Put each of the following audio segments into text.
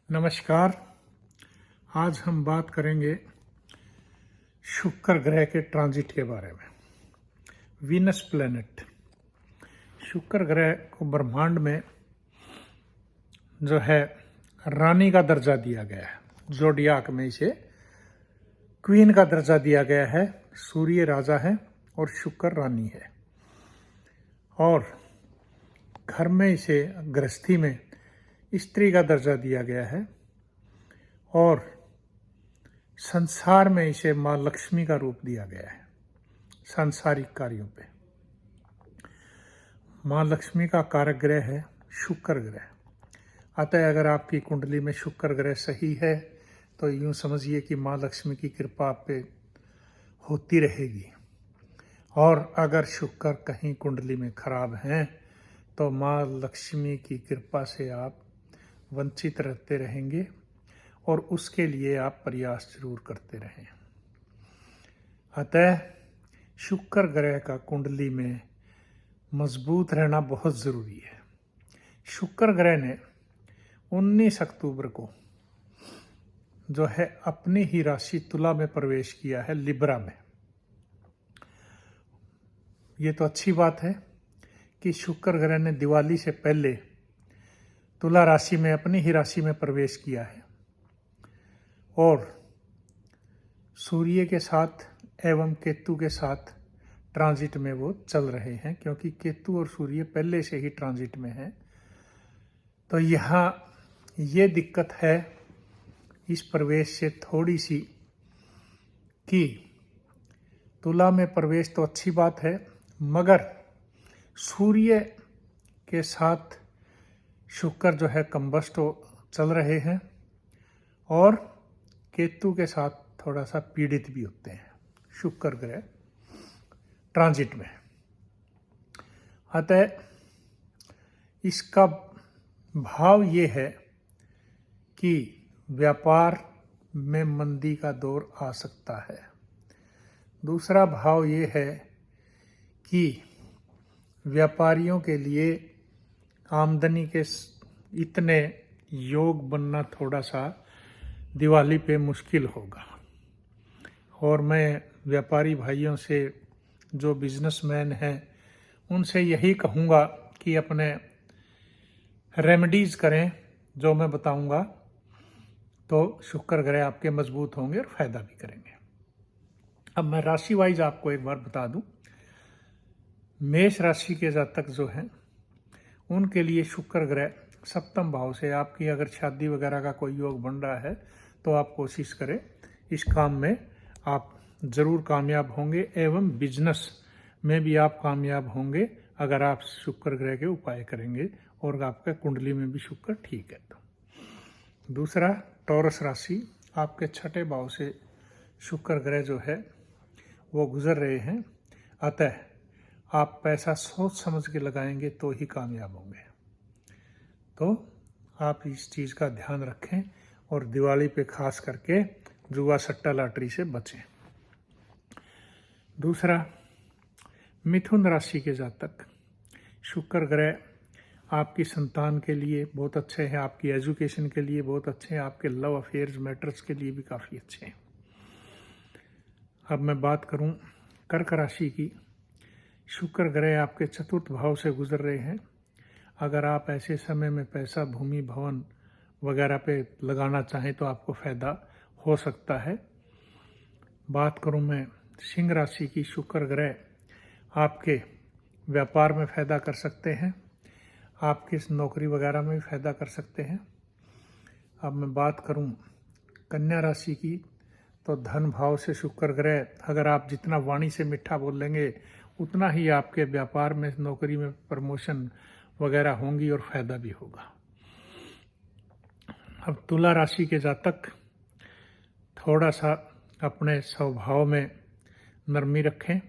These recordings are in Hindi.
नमस्कार। आज हम बात करेंगे शुक्र ग्रह के ट्रांजिट के बारे में। वीनस प्लैनेट, शुक्र ग्रह को ब्रह्मांड में जो है रानी का दर्जा दिया गया है। जोडियाक में इसे क्वीन का दर्जा दिया गया है। सूर्य राजा है और शुक्र रानी है। और घर में इसे गृहस्थी में स्त्री का दर्जा दिया गया है। और संसार में इसे माँ लक्ष्मी का रूप दिया गया है। सांसारिक कार्यों पे माँ लक्ष्मी का कारक ग्रह है शुक्र ग्रह। अतः अगर आपकी कुंडली में शुक्र ग्रह सही है तो यूँ समझिए कि माँ लक्ष्मी की कृपा आप पे होती रहेगी। और अगर शुक्र कहीं कुंडली में खराब हैं तो माँ लक्ष्मी की कृपा से आप वंचित रहते रहेंगे और उसके लिए आप प्रयास जरूर करते रहें। अतः शुक्र ग्रह का कुंडली में मजबूत रहना बहुत ज़रूरी है। शुक्र ग्रह ने 19 अक्टूबर को जो है अपनी ही राशि तुला में प्रवेश किया है, लिब्रा में। ये तो अच्छी बात है कि शुक्र ग्रह ने दिवाली से पहले तुला राशि में अपनी ही राशि में प्रवेश किया है और सूर्य के साथ एवं केतु के साथ ट्रांजिट में वो चल रहे हैं, क्योंकि केतु और सूर्य पहले से ही ट्रांजिट में हैं। तो यहाँ ये दिक्कत है इस प्रवेश से थोड़ी सी कि तुला में प्रवेश तो अच्छी बात है, मगर सूर्य के साथ शुक्र जो है कंबस्ट चल रहे हैं और केतु के साथ थोड़ा सा पीड़ित भी होते हैं शुक्र ग्रह ट्रांजिट में। अतः इसका भाव ये है कि व्यापार में मंदी का दौर आ सकता है। दूसरा भाव ये है कि व्यापारियों के लिए आमदनी के इतने योग बनना थोड़ा सा दिवाली पे मुश्किल होगा। और मैं व्यापारी भाइयों से, जो बिजनेसमैन हैं, उनसे यही कहूँगा कि अपने रेमेडीज़ करें जो मैं बताऊँगा, तो शुक्र ग्रह आपके मजबूत होंगे और फायदा भी करेंगे। अब मैं राशि वाइज आपको एक बार बता दूं। मेष राशि के जातक जो हैं उनके लिए शुक्र ग्रह सप्तम भाव से, आपकी अगर शादी वगैरह का कोई योग बन रहा है तो आप कोशिश करें, इस काम में आप ज़रूर कामयाब होंगे एवं बिजनेस में भी आप कामयाब होंगे अगर आप शुक्र ग्रह के उपाय करेंगे और आपका कुंडली में भी शुक्र ठीक है तो। दूसरा, टॉरस राशि, आपके छठे भाव से शुक्र ग्रह जो है वो गुजर रहे हैं। अतः आप पैसा सोच समझ के लगाएंगे तो ही कामयाब होंगे। तो आप इस चीज़ का ध्यान रखें और दिवाली पे खास करके जुआ सट्टा लॉटरी से बचें। दूसरा, मिथुन राशि के जातक, शुक्र ग्रह आपकी संतान के लिए बहुत अच्छे हैं, आपकी एजुकेशन के लिए बहुत अच्छे हैं, आपके लव अफेयर्स मैटर्स के लिए भी काफ़ी अच्छे हैं। अब मैं बात करूं कर्क राशि की। शुक्र ग्रह आपके चतुर्थ भाव से गुजर रहे हैं। अगर आप ऐसे समय में पैसा भूमि भवन वगैरह पे लगाना चाहें तो आपको फ़ायदा हो सकता है। बात करूं मैं सिंह राशि की, शुक्र ग्रह आपके व्यापार में फ़ायदा कर सकते हैं, आपकी नौकरी वगैरह में भी फ़ायदा कर सकते हैं। अब मैं बात करूं कन्या राशि की, तो धन भाव से शुक्र ग्रह, अगर आप जितना वाणी से मीठा बोलेंगे उतना ही आपके व्यापार में, नौकरी में प्रमोशन वगैरह होंगी और फ़ायदा भी होगा। अब तुला राशि के जातक थोड़ा सा अपने स्वभाव में नरमी रखें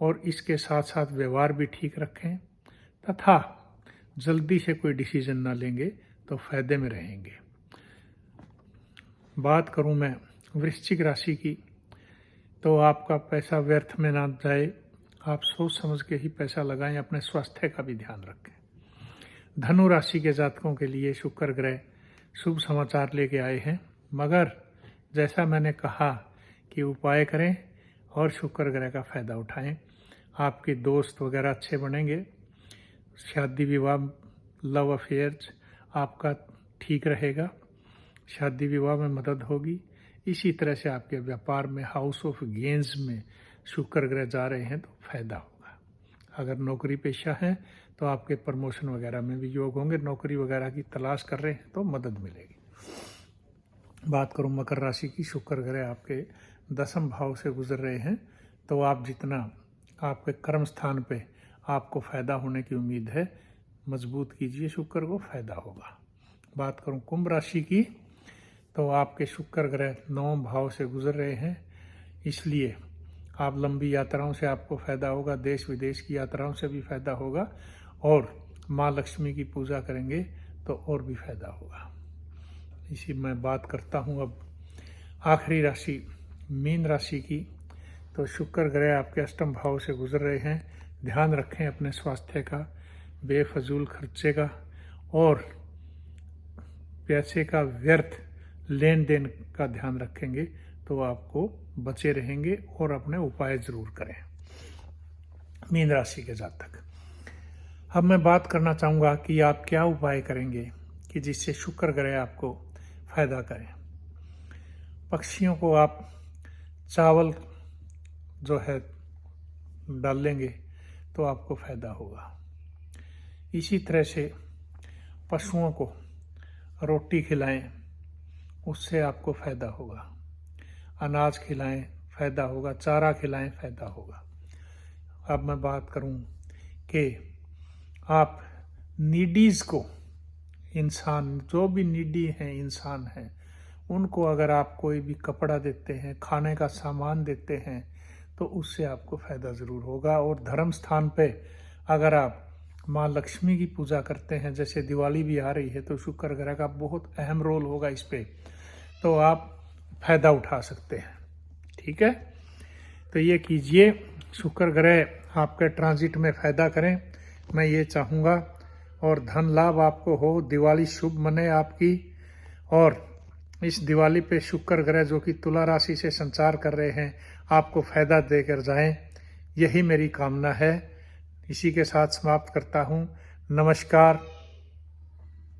और इसके साथ साथ व्यवहार भी ठीक रखें तथा जल्दी से कोई डिसीजन ना लेंगे तो फ़ायदे में रहेंगे। बात करूं मैं वृश्चिक राशि की, तो आपका पैसा व्यर्थ में ना जाए, आप सोच समझ के ही पैसा लगाएं, अपने स्वास्थ्य का भी ध्यान रखें। धनु राशि के जातकों के लिए शुक्र ग्रह शुभ समाचार लेके आए हैं। मगर जैसा मैंने कहा कि उपाय करें और शुक्र ग्रह का फ़ायदा उठाएं। आपके दोस्त वगैरह अच्छे बनेंगे, शादी विवाह लव अफेयर्स आपका ठीक रहेगा, शादी विवाह में मदद होगी। इसी तरह से आपके व्यापार में हाउस ऑफ गेंस में शुक्र ग्रह जा रहे हैं तो फायदा होगा। अगर नौकरी पेशा है तो आपके प्रमोशन वगैरह में भी योग होंगे। नौकरी वगैरह की तलाश कर रहे हैं तो मदद मिलेगी। बात करूं मकर राशि की, शुक्र ग्रह आपके 10वें भाव से गुजर रहे हैं तो आप जितना आपके कर्म स्थान पे आपको फ़ायदा होने की उम्मीद है, मजबूत कीजिए शुक्र को, फ़ायदा होगा। बात करूं कुंभ राशि की, तो आपके शुक्र ग्रह 9वें भाव से गुजर रहे हैं, इसलिए आप लंबी यात्राओं से आपको फ़ायदा होगा, देश विदेश की यात्राओं से भी फ़ायदा होगा और माँ लक्ष्मी की पूजा करेंगे तो और भी फ़ायदा होगा। इसी मैं बात करता हूँ अब आखिरी राशि मीन राशि की, तो शुक्र ग्रह आपके 8वें भाव से गुजर रहे हैं। ध्यान रखें अपने स्वास्थ्य का, बेफजूल खर्चे का और पैसे का व्यर्थ लेन देन का ध्यान रखेंगे तो आपको बचे रहेंगे और अपने उपाय ज़रूर करें। मीन राशि के जातक, अब मैं बात करना चाहूँगा कि आप क्या उपाय करेंगे कि जिससे शुक्र ग्रह आपको फ़ायदा करें। पक्षियों को आप चावल जो है डालेंगे तो आपको फ़ायदा होगा। इसी तरह से पशुओं को रोटी खिलाएं, उससे आपको फ़ायदा होगा। अनाज खिलाएं, फ़ायदा होगा। चारा खिलाएं, फ़ायदा होगा। अब मैं बात करूं कि आप नीडीज़ को, इंसान जो भी नीडी हैं इंसान हैं, उनको अगर आप कोई भी कपड़ा देते हैं, खाने का सामान देते हैं तो उससे आपको फ़ायदा ज़रूर होगा। और धर्म स्थान पे अगर आप माँ लक्ष्मी की पूजा करते हैं, जैसे दिवाली भी आ रही है तो शुक्र ग्रह का बहुत अहम रोल होगा इस पे, तो आप फ़ायदा उठा सकते हैं। ठीक है, तो ये कीजिए, शुक्र ग्रह आपके ट्रांजिट में फ़ायदा करें, मैं ये चाहूँगा। और धन लाभ आपको हो, दिवाली शुभ मने आपकी। और इस दिवाली पे शुक्र ग्रह जो कि तुला राशि से संचार कर रहे हैं आपको फ़ायदा देकर जाएं, यही मेरी कामना है। इसी के साथ समाप्त करता हूँ। नमस्कार।